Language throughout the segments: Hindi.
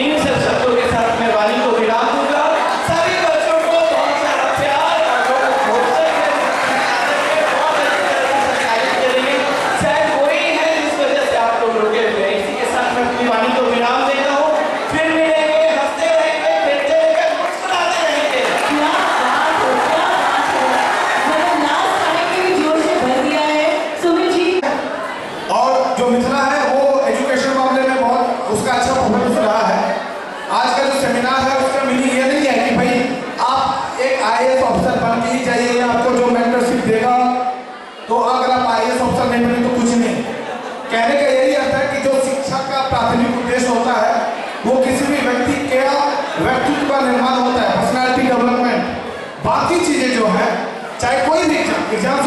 इन सब शब्दों के साथ मैं वाणी को विराम दूंगा। सभी बच्चों को बहुत सारा प्यार करेंगे। शायद वही है जिस वजह से आप लोग रुके हुए। इसी के साथ मैं अपनी वाणी को विराम देता हूँ। फिर मिलेंगे, हंसते रहेंगे, फिरते रहेंगे, मुस्कुराते रहेंगे। क्या बात हो, क्या बात हो। मतलब लास्ट टाइम के भी जोर से भर दिया है सुमित जी। और जो मिथिला है वो एजुकेशन मामले में बहुत उसका अच्छा परफॉर्मेंस रहा है। आज का जो सेमिनार है उसका मीनिंग ये नहीं है कि भाई आप एक IAS ऑफिसर बन के ही जाइए या आपको जो मेंटरशिप देगा तो अगर आप IAS ऑफिसर नहीं बने तो कुछ नहीं। कहने का यही अर्थ है कि जो शिक्षा का प्राथमिक उद्देश्य होता है वो किसी भी व्यक्ति के व्यक्तित्व का निर्माण होता है, पर्सनैलिटी डेवलपमेंट। बाकी चीजें जो है चाहे कोई भी एग्जाम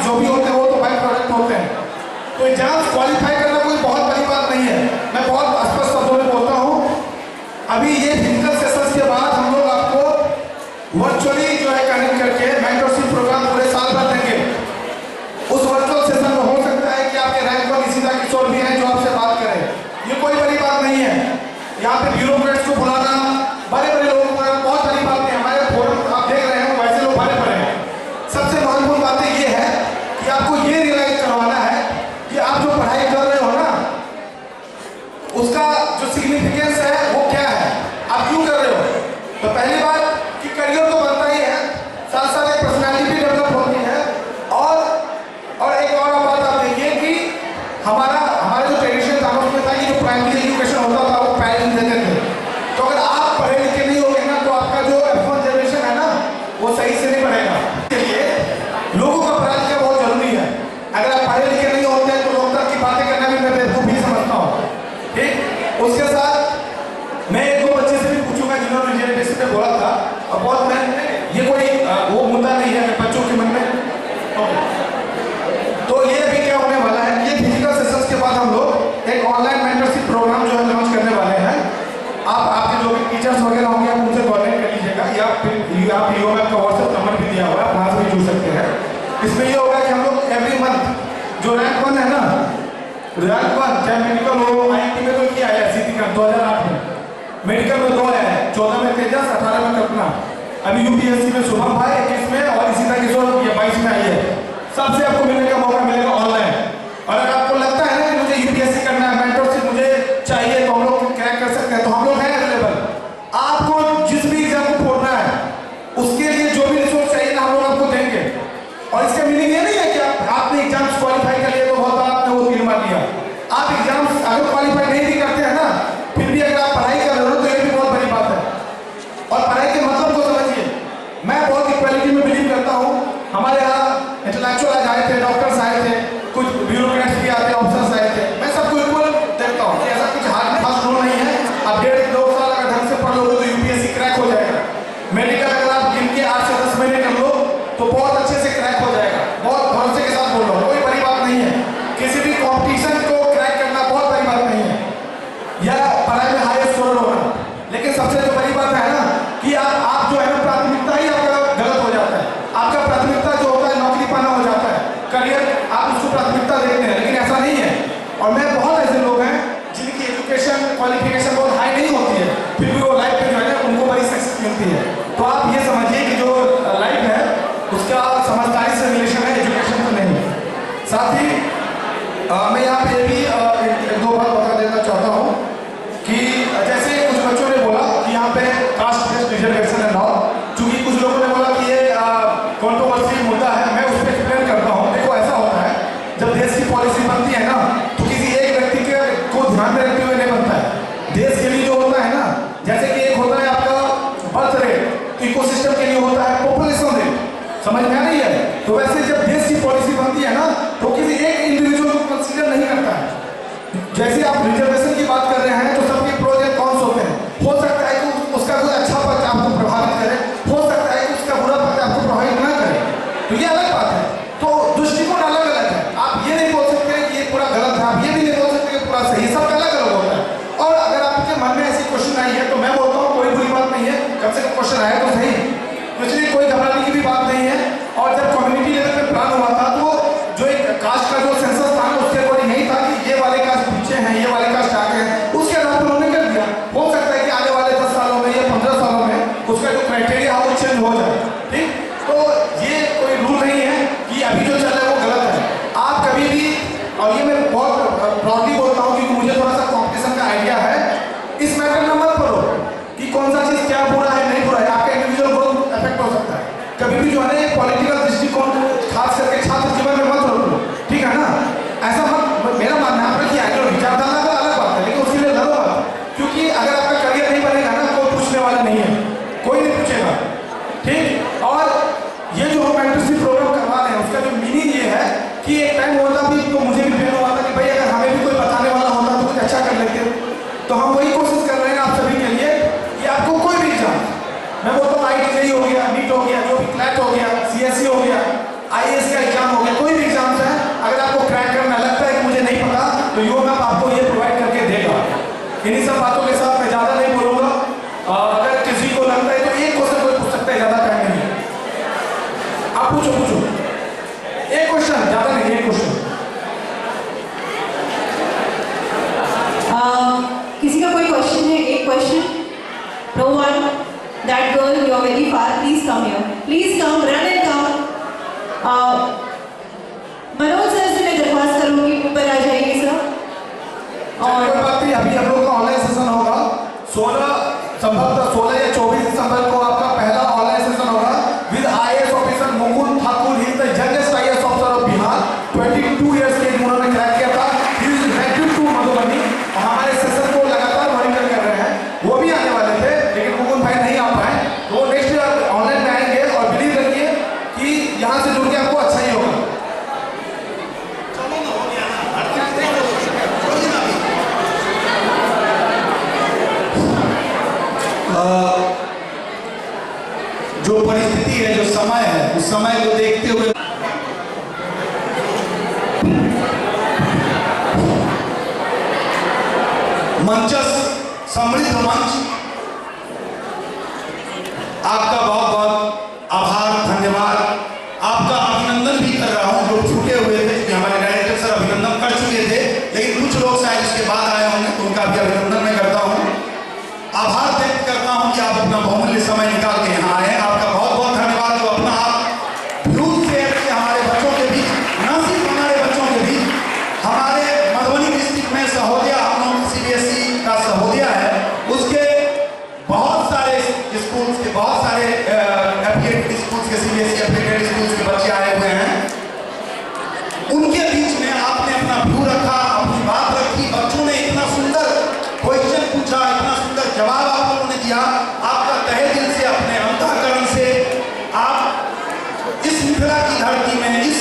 जो भी होते हैं वो तो बाई प्रोडक्ट होते हैं। तो एग्जाम क्वालिफाई करना कोई बहुत बड़ी बात नहीं है। मैं बहुत स्पष्ट शब्दों में बोलता हूँ। अभी ये फिजिकल सेशंस के बाद हम लोग आपको वर्चुअली जो है कनेक्ट करके मेंटरशिप प्रोग्राम पूरे साल भर देंगे। उस वर्चुअल सेशन में हो सकता है कि आपके रैंक पर इसी तरह किशोर भी हैं जो आपसे बात करें। ये कोई बड़ी बात नहीं है। यहाँ पे ब्यूरोक्रेट्स को बुलाना, बड़े बड़े लोगों को बुलाना बहुत बड़ी बात नहीं है। हमारे फोरम आप देख रहे हैं वैसे लोग भरे पड़े हैं। सबसे महत्वपूर्ण बात ये है कि आपको ये रियलाइज करवाना है कि आप जो पढ़ाई कर रहे हो ना उसका जो सिग्निफिकेंस है वो क्या है, आप क्यों कर रहे हो। तो पहली बात कि करियर तो बनता ही है, साथ साथ एक पर्सनालिटी भी डेवलप होती है। और एक और बात आप देखिए कि हमारा जो ट्रेडिशन था उसमें था कि जो प्राइमरी एजुकेशन होता था वो पेरेंट्स देते थे। तो अगर आप पढ़े लिखे नहीं होगे ना तो आपका जो F1 जनरेशन है ना वो सही से नहीं पढ़ेगा। इसके लिए लोगों का पढ़ा लिखा बहुत जरूरी है। अगर आप पढ़े लिखे नहीं होते हैं तो लोकतंत्र की बातें करना भी मैं बेवकूफ ही समझता हूँ। ठीक, उसके साथ मैं एक दो बच्चे से भी पूछूंगा जिन्होंने रिजल्टेशन में बोला था और बहुत मैं ये कोई वो मुद्दा नहीं है बच्चों के मन में। तो ये भी क्या होने वाला है, ये फिजिकल सेशंस के बाद हम लोग एक ऑनलाइन मेंटरशिप प्रोग्राम जो है लॉन्च करने वाले हैं। आपके जो भी टीचर्स वगैरह होंगे आप उनसे कोऑर्डिनेट कर लीजिएगा या फिर आप ईओ में आपका व्हाट्सएप नंबर भी दिया हुआ है, वहाँ से भी जुड़ सकते हैं। इसमें ये होगा कि हम लोग एवरी मंथ जो रैंक 1 है ना, रैंक 1 चाहे मेडिकल हो, IIT में तो किया है सीधी का 2008 में, मेडिकल में 2 है, 14 में तेजस, 18 में कल्पना, अभी UPSC में शुभम भाई 21 में और इसी तरह किशोर 22 में आई है। सबसे आपको मिलने का मौका मिलेगा ऑनलाइन। और अगर आपको लगता है ना कि मुझे UPSC करना है, मेंटरशिप मुझे चाहिए तो हम लोग क्रैक कर सकते हैं, तो हम लोग हैं अवेलेबल। आपको जिस भी एग्जाम को फोड़ना है उसके लिए जो भी रिसोर्स चाहिए ना हम लोग आपको देंगे। और इसका मीनिंग ये नहीं है कि आपने एग्जाम्स क्वालिफाई कर लिए तो बहुत आपने वो तीर मार दिया। आप एग्जाम्स अगर क्वालिफाई नहीं भी करते हैं ना फिर भी अगर आप पढ़ाई कर रहे हो तो ये भी बहुत बड़ी बात है। और पढ़ाई के मतलब को समझिए। मैं बहुत इक्वालिटी में बिलीव करता हूँ। हमारे यहाँ इंटेलेक्चुअल आज आए थे, डॉक्टर्स आए थे, कुछ ब्यूरोक्रेट्स भी आते, ऑफिसर्स आए थे। मैं सबको इक्वल देखता हूँ कि ऐसा कुछ हार्ड फास्ट रूल नहीं है। आप 1.5-2 साल अगर ढंग से पढ़ लोगे तो UPSC क्रैक हो जाएगा। मेडिकल अगर आप गिनके 8 से 10 महीने कर लो तो बहुत अच्छे से क्रैक हो जाएगा। बहुत भरोसे के साथ बोल रहा हूँ, कोई बड़ी बात नहीं है। किसी भी कॉम्पिटिशन को क्रैक करना बहुत बड़ी बात नहीं है या पढ़ाई में हाई स्कोर होना। लेकिन सबसे जो बड़ी बात है ना कि आप जो है ना प्राथमिकता ही आपका गलत हो जाता है। आपका प्राथमिकता जो होता है नौकरी पाना हो जाता है, करियर आप उसको प्राथमिकता देखते हैं, लेकिन ऐसा नहीं है। और मैं बहुत ऐसे लोग हैं जिनकी एजुकेशन क्वालिफिकेशन बहुत हाई नहीं होती है फिर भी वो लाइफ में जो है ना उनको बड़ी सक्सेस मिलती है। तो आप ये समझिए कि जो लाइफ है उसका समझदारी से रिलेशन है, एजुकेशन तो नहीं। साथ ही मैं यहाँ पे भी 1-2 बात बता देना चाहता हूँ कि जैसे कुछ बच्चों ने बोला कि यहाँ पे कास्ट बेस्ड रिजर्वेशन है नाउ, चूंकि कुछ लोगों ने बोला कि ये कंट्रोवर्सी मुद्दा है, मैं उस पर एक्सप्लेन करता हूँ। देखो ऐसा होता है जब देश की पॉलिसी बनती है ना तो किसी एक व्यक्ति को ध्यान में रखते हुए नहीं बनता है। देश के लिए जो होता है ना, जैसे कि एक होता है आपका बर्थ रेट, तो इकोसिस्टम के लिए होता है पॉपुलेशन रेट। समझ में आ रही है। तो वैसे जब देश की पॉलिसी बनती है ना तो किसी एक इंडिविजुअल को कंसीडर नहीं करता है। जैसे आप रिजर्वेशन की बात कर रहे हैं तो सबके प्रोज एंड कॉन्स होते हैं। हो सकता है कि उसका कोई अच्छा पक्ष आपको प्रभावित करे, हो सकता है कि उसका बुरा पक्ष आपको प्रभावित ना करे, तो ये अलग बात है। तो दृष्टिकोण अलग अलग है। आप ये नहीं बोल सकते कि ये पूरा गलत है, आप ये भी नहीं बोल सकते कि पूरा सही है, सब अलग अलग होता है। और अगर आपके मन में ऐसी क्वेश्चन आई है तो मैं बोलता हूँ कोई बुरी बात नहीं है, कम से कम क्वेश्चन आया तो सही, इसलिए कोई घबराने की भी बात नहीं है। और जब कम्युनिटी लेवल पे प्लान हुआ था तो जो एक कास्ट का जो सेंसस था ना उसके अकॉर्डिंग यही था कि ये वाले कास्ट पीछे हैं, ये वाले कास्ट आगे हैं, उसके आधार पर उन्होंने कर दिया। हो के साथ मैं ज़्यादा नहीं बोलूँगा। अगर किसी को लगता है तो एक क्वेश्चन कोई पूछ सकता है, ज़्यादा टाइम नहीं है। आप पूछो एक क्वेश्चन, ज़्यादा नहीं, एक क्वेश्चन। किसी का कोई क्वेश्चन है? एक question? No one? That girl, you are very far, please come here, please come, run and come. Manoj sir से मैं दरख्वास्त करूंगी ऊपर आ जाइए सर। और कोई बात नहीं, अभी हम लोग का ऑनलाइन सेशन होगा 16 या 24 दिसंबर को आपका पहला ऑनलाइन सेशन होगा विद IAS officer Mukund Thakur. He is the youngest IAS officer of Bihar. 22 years के उन्होंने क्रैक किया था। He is graduate to Madhubani. हमारे सेशन को लगातार मॉनिटर कर रहे हैं। वो भी आने वाले थे लेकिन मुकुंद भाई नहीं आ पाए, तो वो नेक्स्ट ईयर ऑनलाइन में आएंगे और बिलीव करिए कि यहाँ से जुड़ के आपको अच्छा ही होगा। जो परिस्थिति है, जो समय है, उस समय को देखते हुए मंचस समृद्ध मंच, आपका बहुत बहुत आभार, धन्यवाद। आपका अभिनंदन भी कर रहा हूं, जो छूटे हुए थे, कि हमारे डायरेक्टर सर अभिनंदन कर चुके थे, लेकिन कुछ लोग शायद इसके बाद आए होंगे, तो उनका भी अभिनंदन मैं करता हूं। आभार व्यक्त करता हूं कि आप अपना बहुमूल्य समय निकाल के यहाँ आए हैं। आपका बहुत बहुत धन्यवाद, जो अपना आप न्यूज़ शेयर किए हमारे बच्चों के बीच, न सिर्फ हमारे बच्चों के बीच, हमारे मधुबनी डिस्ट्रिक्ट में सहोदिया, हम लोग CBSE का सहोदिया है, उसके बहुत सारे स्कूल्स के, बहुत सारे एफिलिएटेड स्कूल्स के, CBSE एफिलिएटेड स्कूल्स के बच्चे आए हुए हैं। उनके बीच में आपने अपना व्यू रखा, अपनी बात रखी, बच्चों ने इतना सुंदर क्वेश्चन पूछा, इतना सुंदर जवाब आप लोगों ने दिया। आपका तहे दिल से, अपने अंतःकरण से आप इस मिथिला की धरती में, इस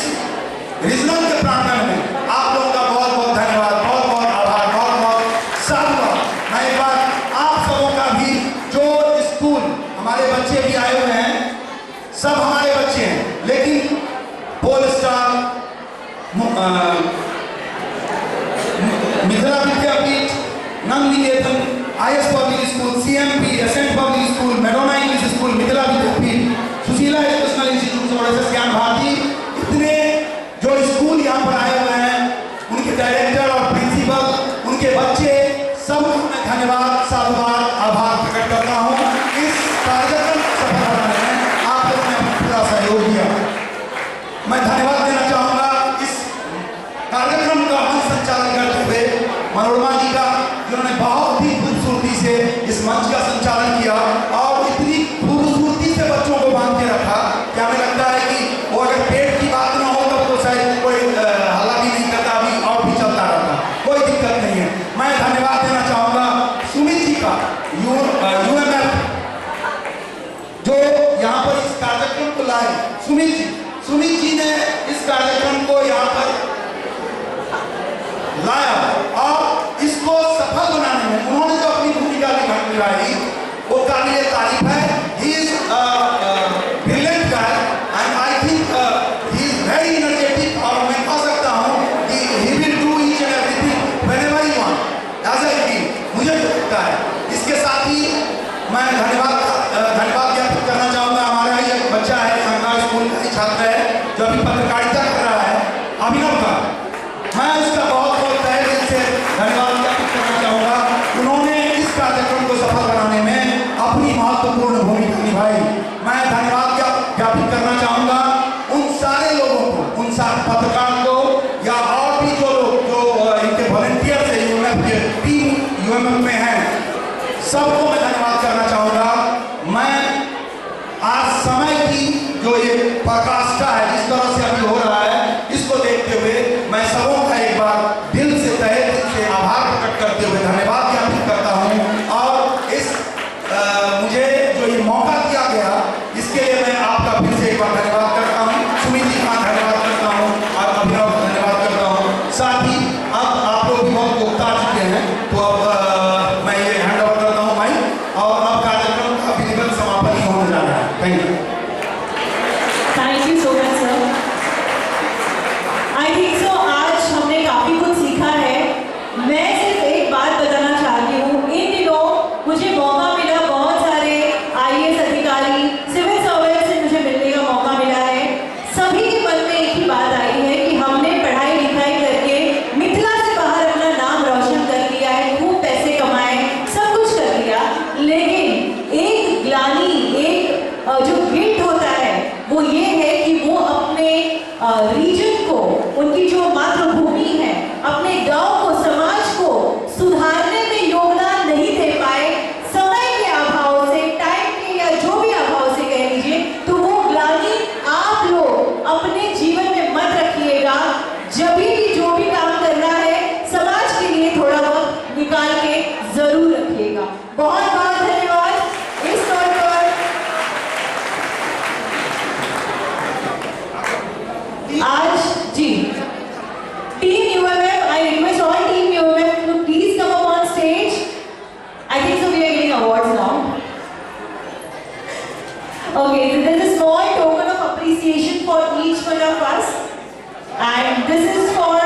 रीजनल के प्रांगण में, आप लोगों का बहुत बहुत धन्यवाद, बहुत बहुत आभार, बहुत बहुत साधुवाद। मैं एक बार आप सबों का भी, जो स्कूल हमारे बच्चे भी आए हुए हैं, सब हमारे बच्चे हैं, लेकिन pole star, Mithila Vidyapeeth, Nandniketan, IS public school, CMP, ascent public school, Madonna English school, Mithila Vidyapeeth, Sushila educational institute, Gyan Bharati, इतने जो स्कूल यहाँ पर आए हुए हैं, उनके डायरेक्टर और प्रिंसिपल, उनके बच्चे, सबको मैं धन्यवाद, साधुवाद, आभार प्रकट करता हूँ। इस कार्यक्रम को सफल बनाने में आप लोगों ने पूरा सहयोग दिया। मैं धन्यवाद देना चाहूँगा इस कार्यक्रम का मंच संचालन करते हुए मनोरमा जी का, जिन्होंने बहुत ही खूबसूरती से इस मंच का संचालन किया और इतनी खूबसूरती से बच्चों को बांध के रखा कि हमें लगता है कि वो अगर पेट की बात ना हो तब तो शायद कोई हल्ला भी नहीं करता, अभी और भी चलता रहता, कोई दिक्कत नहीं है। मैं धन्यवाद देना चाहूँगा सुमित जी का, UMF, जो यहाँ पर इस कार्यक्रम को लाए। सुमित जी ने इस कार्यक्रम को यहाँ पर लाया और इसको सफल बनाने में उन्होंने जो अपनी भूमिका निभाई वो काबिल तारीफ है। He is brilliant guy and I think he is very energetic, और मैं कह सकता हूँ कि he will do each and everything whenever he want, as I feel, मुझे लगता है। इसके साथ ही मैं धन्यवाद ज्ञापित करना चाहूँगा। हमारा ही एक बच्चा है, खंडा स्कूल का छात्र है, जो अभी पत्रकारिता कर रहा है, अभिनव का, मैं उसका बहुत बहुत तहे दिल से धन्यवाद ज्ञापित करना चाहूँगा। उन्होंने इस कार्यक्रम को सफल बनाने में अपनी महत्वपूर्ण भूमिका निभाई। मैं धन्यवाद ज्ञापित करना चाहूँगा उन सारे लोगों को, उन सारे पत्रकार को, या और भी जो लोग जो इनके वॉलंटियर से टीम UMF में हैं, सबको मैं धन्यवाद करना चाहूँगा। मैं आज समय की जो ये प्रकाष्ठा है, जिस तरह से अभी हो रहा है, इसको देखते हुए मैं सबों का एक बार दिल से, तहे दिल से आभार प्रकट करते हुए धन्यवाद ज्ञापित करता हूँ। और इस मुझे जो ये मौका दिया गया, इसके लिए मैं आपका फिर से एक बार धन्यवाद करता हूँ। सुमित जी का धन्यवाद करता हूँ और अभिनव का धन्यवाद करता हूँ। साथ ही अब आप लोग भी बहुत उकता चुके हैं, तो अब मैं ये हैंड ओवर करता हूँ भाई, और अब कार्यक्रम का विधिवत समापन ही होने जा रहा है। Thank you. Thank you so much sir. I think so आज हमने काफी कुछ सीखा है। मैं सिर्फ एक बात बताना चाहती हूँ, इन दिनों होइएगा। बहुत बहुत धन्यवाद। इस नोट पर आज जी team UMM, I request all team UMM to please come up on stage. I think so we are getting awards now. Okay, so there's a small token of appreciation for each one of us, and this is for